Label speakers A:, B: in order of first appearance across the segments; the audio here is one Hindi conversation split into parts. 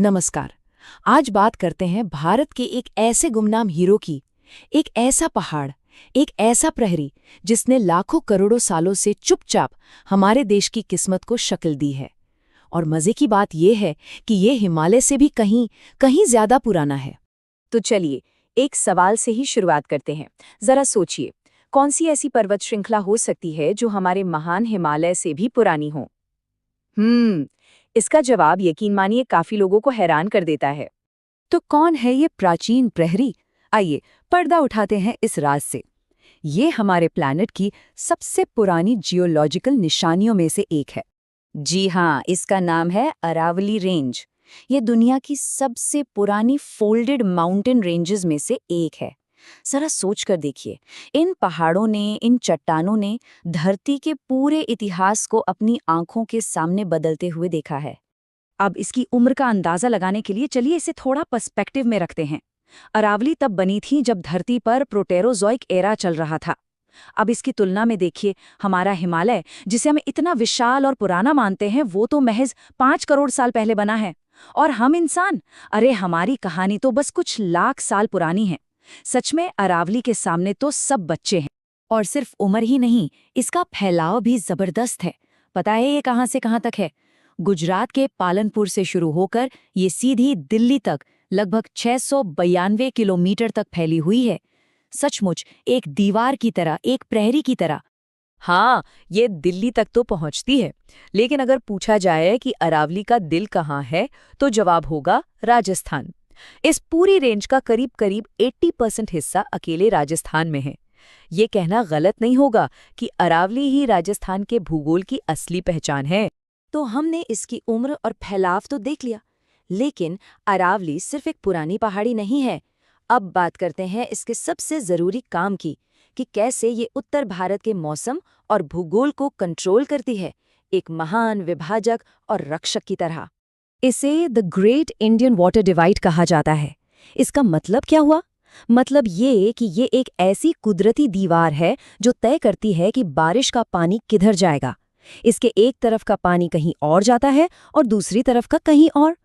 A: नमस्कार। आज बात करते हैं भारत के एक ऐसे गुमनाम हीरो की। एक ऐसा पहाड़, एक ऐसा प्रहरी जिसने लाखों करोड़ों सालों से चुपचाप हमारे देश की किस्मत को शक्ल दी है। और मजे की बात यह है कि ये हिमालय से भी कहीं कहीं ज्यादा पुराना है।
B: तो चलिए एक सवाल से ही शुरुआत करते हैं। जरा सोचिए, कौन सी ऐसी पर्वत श्रृंखला हो सकती है जो हमारे महान हिमालय से भी पुरानी हो? इसका जवाब यकीन मानिए काफी लोगों को हैरान कर देता है।
C: तो कौन है ये प्राचीन प्रहरी? आइए पर्दा उठाते हैं इस राज से। ये हमारे प्लैनेट की सबसे पुरानी जियोलॉजिकल निशानियों में से एक है।
B: जी हाँ, इसका नाम है अरावली रेंज। ये दुनिया की सबसे पुरानी फोल्डेड माउंटेन रेंजेस में से एक है। जरा सोच कर देखिए, इन पहाड़ों ने, इन चट्टानों ने धरती के पूरे इतिहास को अपनी आंखों के सामने बदलते हुए देखा है। अब इसकी उम्र का अंदाजा लगाने के लिए चलिए इसे थोड़ा पर्सपेक्टिव में रखते हैं। अरावली तब बनी थी जब धरती पर प्रोटेरोजोइक एरा चल रहा था। अब इसकी तुलना में देखिए, हमारा हिमालय, जिसे हम इतना विशाल और पुराना मानते हैं, वो तो महज 5 करोड़ साल पहले बना है। और हम इंसान, अरे हमारी कहानी तो बस कुछ लाख साल पुरानी है। सच में अरावली के सामने तो सब बच्चे हैं।
C: और सिर्फ उम्र ही नहीं, इसका फैलाव भी जबरदस्त है। पता है ये कहां से कहां तक है? गुजरात के पालनपुर से शुरू होकर ये सीधी दिल्ली तक लगभग 692 किलोमीटर तक फैली हुई है। सचमुच एक दीवार की तरह, एक प्रहरी की तरह।
B: हाँ, ये दिल्ली तक तो पहुंचती है। लेकिन अगर पूछा जाए कि अरावली का दिल कहाँ है, तो जवाब होगा राजस्थान। इस पूरी रेंज का करीब करीब 80% हिस्सा अकेले राजस्थान में है। ये कहना गलत नहीं होगा कि अरावली ही राजस्थान के भूगोल की असली पहचान है।
C: तो हमने इसकी उम्र और फैलाव तो देख लिया, लेकिन अरावली सिर्फ एक पुरानी पहाड़ी नहीं है। अब बात करते हैं इसके सबसे जरूरी काम की, कि कैसे ये उत्तर भारत के मौसम और भूगोल को कंट्रोल करती है, एक महान विभाजक और रक्षक की तरह। इसे the great Indian water divide कहा जाता है। इसका मतलब क्या हुआ? मतलब ये कि ये एक ऐसी कुदरती दीवार है जो तय करती है कि बारिश का पानी किधर जाएगा। इसके एक तरफ का पानी कहीं और जाता है और दूसरी तरफ का कहीं और।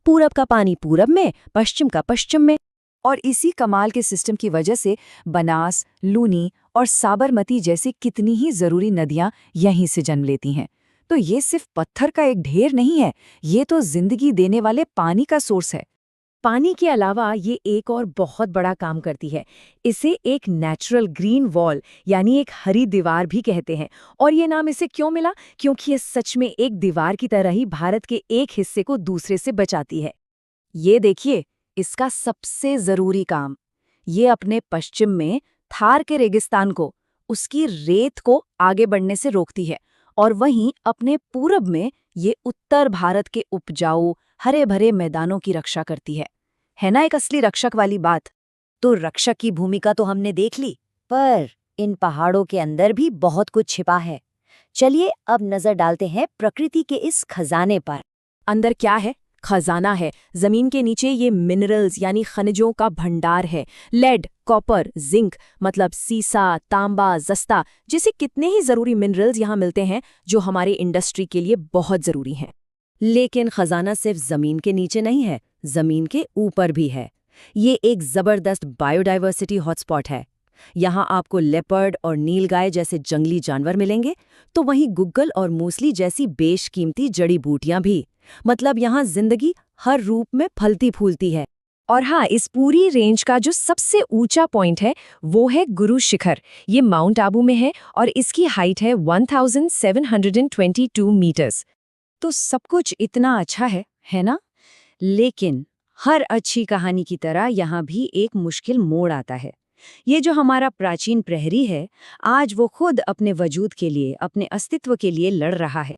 C: पूरब का पानी पूरब में, पश्चिम का पश्चिम में। और इसी कमाल के सिस्टम की वजह से बनास, लूनी और साबरमती जैसी कितनी ही जरूरी नदियां यहीं से जन्म लेती हैं। तो ये सिर्फ पत्थर का एक ढेर नहीं है, ये तो जिंदगी देने वाले पानी का सोर्स है। पानी के अलावा ये एक और बहुत बड़ा काम करती है। इसे एक नेचुरल ग्रीन वॉल यानी एक हरी दीवार भी कहते हैं। और ये नाम इसे क्यों मिला? क्योंकि ये सच में एक दीवार की तरह ही भारत के एक हिस्से को दूसरे से बचाती है। ये देखिए इसका सबसे जरूरी काम। ये अपने पश्चिम में थार के रेगिस्तान को, उसकी रेत को आगे बढ़ने से रोकती है, और वहीं अपने पूरब में ये उत्तर भारत के उपजाऊ हरे भरे मैदानों की रक्षा करती है ना एक असली रक्षक वाली बात? तो रक्षक की भूमिका तो हमने देख ली, पर इन पहाड़ों के अंदर भी बहुत कुछ छिपा है। चलिए अब नजर डालते हैं प्रकृति के इस खजाने पर।
B: अंदर क्या है? खजाना है। जमीन के नीचे ये मिनरल्स यानी खनिजों का भंडार है। लेड, कॉपर, जिंक मतलब सीसा, तांबा, जस्ता जैसे कितने ही जरूरी मिनरल्स यहाँ मिलते हैं जो हमारी इंडस्ट्री के लिए बहुत जरूरी हैं।
C: लेकिन खजाना सिर्फ जमीन के नीचे नहीं है, जमीन के ऊपर भी है। ये एक जबरदस्त बायोडाइवर्सिटी हॉटस्पॉट है। यहाँ आपको लेपर्ड और नीलगाय जैसे जंगली जानवर मिलेंगे, तो वहीं गुग्गल और मूसली जैसी बेशकीमती जड़ी बूटियां भी। मतलब यहाँ जिंदगी हर रूप में फलती फूलती है।
B: और हाँ, इस पूरी रेंज का जो सबसे ऊंचा पॉइंट है वो है गुरु शिखर। ये माउंट आबू में है और इसकी हाइट है 1722 मीटर्स।
C: तो सब कुछ इतना अच्छा है ना? लेकिन हर अच्छी कहानी की तरह यहाँ भी एक मुश्किल मोड़ आता है। ये जो हमारा प्राचीन प्रहरी है, आज वो खुद अपने वजूद के लिए, अपने अस्तित्व के लिए लड़ रहा है।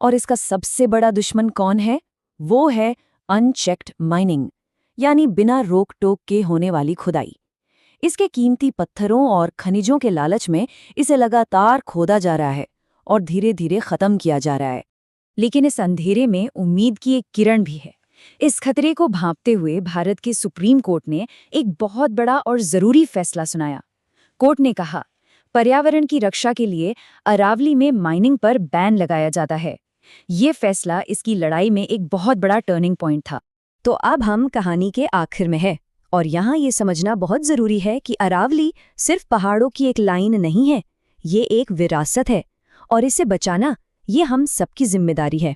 C: और इसका सबसे बड़ा दुश्मन कौन है? वो है अनचेक्ड माइनिंग, यानी बिना रोक टोक के होने वाली खुदाई। इसके कीमती पत्थरों और खनिजों के लालच में इसे लगातार खोदा जा रहा है और धीरे धीरे खत्म किया जा रहा है। लेकिन इस अंधेरे में उम्मीद की एक किरण भी है। इस खतरे को भांपते हुए भारत के सुप्रीम कोर्ट ने एक बहुत बड़ा और जरूरी फैसला सुनाया। कोर्ट ने कहा, पर्यावरण की रक्षा के लिए अरावली में माइनिंग पर बैन लगाया जाता है। ये फैसला इसकी लड़ाई में एक बहुत बड़ा टर्निंग पॉइंट था। तो अब हम कहानी के आखिर में है और यहाँ ये समझना बहुत ज़रूरी है कि अरावली सिर्फ पहाड़ों की एक लाइन नहीं है, ये एक विरासत है और इसे बचाना ये हम सबकी जिम्मेदारी है।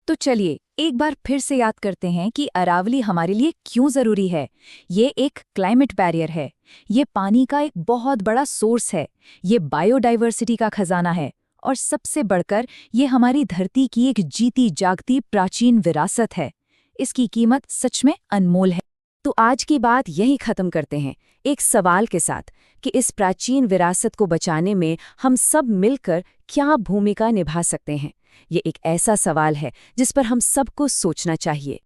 B: तो चलिए एक बार फिर से याद करते हैं कि अरावली हमारे लिए क्यों ज़रूरी है। ये एक क्लाइमेट बैरियर है, ये पानी का एक बहुत बड़ा सोर्स है, ये बायोडाइवर्सिटी का खजाना है और सबसे बढ़कर ये हमारी धरती की एक जीती जागती प्राचीन विरासत है। इसकी कीमत सच में अनमोल है।
C: तो आज की बात यही खत्म करते हैं एक सवाल के साथ कि इस प्राचीन विरासत को बचाने में हम सब मिलकर क्या भूमिका निभा सकते हैं। ये एक ऐसा सवाल है जिस पर हम सबको सोचना चाहिए।